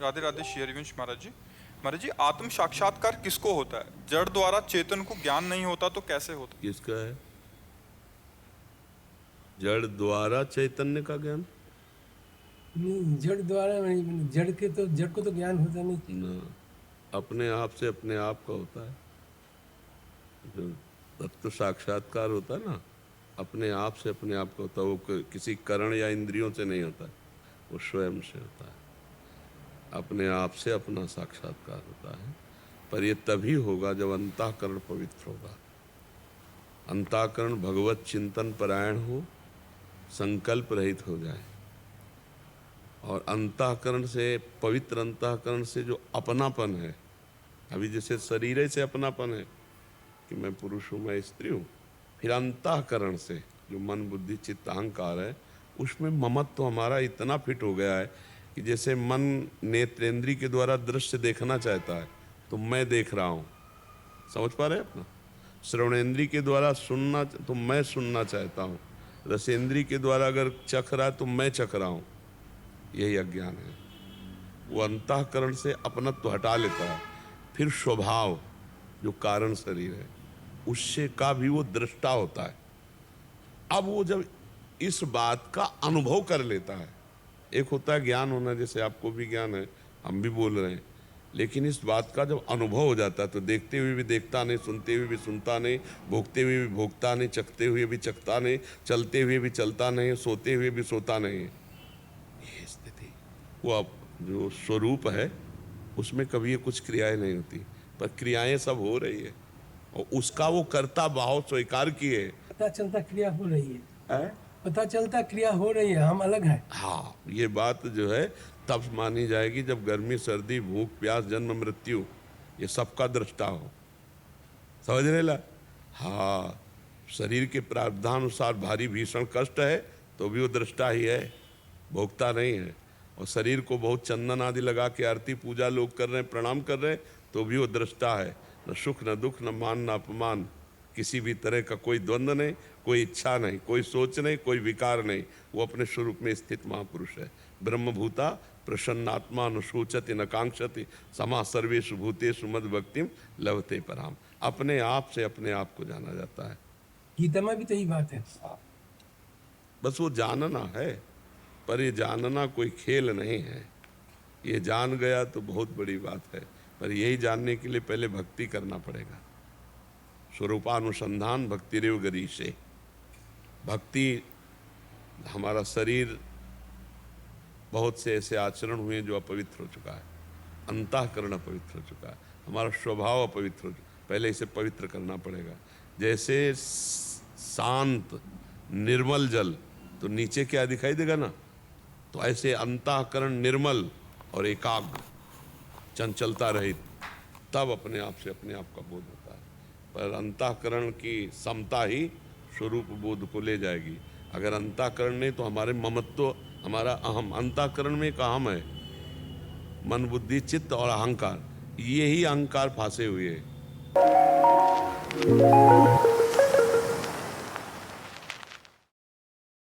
राधे राधे श्री हरिवंश महाराज जी आत्म साक्षात्कार किसको होता है? जड़ द्वारा चेतन को ज्ञान नहीं होता तो कैसे होता? किसका है? जड़ द्वारा चैतन्य का ज्ञान? नहीं, जड़ द्वारा नहीं, जड़ को तो ज्ञान होता नहीं ना, अपने आप से अपने आप का होता है। जो तत्व साक्षात्कार होता है ना, अपने आप से अपने आप का होता है। वो किसी करण या इंद्रियों से नहीं होता, वो स्वयं से होता है। अपने आप से अपना साक्षात्कार होता है, पर ये तभी होगा जब अंतःकरण पवित्र होगा। अंतःकरण भगवत चिंतन परायण हो, संकल्प रहित हो जाए, और अंतःकरण से, पवित्र अंतःकरण से जो अपनापन है, अभी जैसे शरीर से अपनापन है कि मैं पुरुष हूँ, मैं स्त्री हूँ, फिर अंतःकरण से जो मन बुद्धि चित्त अहंकार है, उसमें ममत्व तो हमारा इतना फिट हो गया है कि जैसे मन नेत्रेंद्री के द्वारा दृश्य देखना चाहता है तो मैं देख रहा हूँ, समझ पा रहे हैं अपना? श्रवणेंद्री के द्वारा सुनना तो मैं सुनना चाहता हूँ, रसेंद्री के द्वारा अगर चख रहा है तो मैं चख रहा हूँ। यही अज्ञान है। वो अंतःकरण से अपनत्व हटा लेता है, फिर स्वभाव जो कारण शरीर है उससे का भी वो दृष्टा होता है। अब वो जब इस बात का अनुभव कर लेता है, एक होता है ज्ञान होना, जैसे आपको भी ज्ञान है, हम भी बोल रहे हैं, लेकिन इस बात का जब अनुभव हो जाता है तो देखते हुए भी देखता नहीं, सुनते हुए भी सुनता नहीं, भोगते हुए भी भोगता नहीं, चखते हुए भी चखता नहीं, चलते हुए भी चलता नहीं, सोते हुए भी सोता नहीं। ये स्थिति, वो अब जो स्वरूप है उसमें कभी ये कुछ क्रियाएं नहीं होती, पर क्रियाएं सब हो रही है, और उसका वो कर्ता भाव स्वीकार किए। पता चलता क्रिया हो रही है, है? पता चलता क्रिया हो रही है, हम अलग हैं। हाँ, ये बात जो है तब मानी जाएगी जब गर्मी सर्दी भूख प्यास जन्म मृत्यु ये सबका दृष्टा हो। समझ रहे ला? हाँ, शरीर के प्रारब्धानुसार भारी भीषण कष्ट है तो भी वो दृष्टा ही है, भोगता नहीं है। और शरीर को बहुत चंदन आदि लगा के आरती पूजा लोग कर रहे हैं, प्रणाम कर रहे हैं, तो भी वो दृष्टा है। न सुख न दुख न मान न अपमान, किसी भी तरह का कोई द्वंद्व नहीं, कोई इच्छा नहीं, कोई सोच नहीं, कोई विकार नहीं। वो अपने स्वरूप में स्थित महापुरुष है। ब्रह्मभूता प्रसन्नात्मा न शोचति न कांक्षति समा सर्वेषु भूतेषु मद भक्तिम लभते पराम। अपने आप से अपने आप को जाना जाता है। गीता में भी तो यही बात है। बस वो जानना है, पर ये जानना कोई खेल नहीं है। ये जान गया तो बहुत बड़ी बात है, पर यही जानने के लिए पहले भक्ति करना पड़ेगा। स्वरूपानुसंधान भक्ति रेव गरीशे। भक्ति, हमारा शरीर बहुत से ऐसे आचरण हुए जो अपवित्र हो चुका है, अंतःकरण अपवित्र हो चुका है, हमारा स्वभाव अपवित्र हो चुका है, पहले इसे पवित्र करना पड़ेगा। जैसे शांत निर्मल जल तो नीचे क्या दिखाई देगा ना, तो ऐसे अंतःकरण निर्मल और एकाग्र चंचलता रहित, तब अपने आप से अपने आप का बोध होता है। पर अंतःकरण की समता ही स्वरूप बोध को ले जाएगी। अगर अंतःकरण नहीं तो हमारे ममत्व, हमारा अहम, अंतःकरण में एक अहम है, मन बुद्धि चित्त और अहंकार, ये ही अहंकार फांसे हुए है।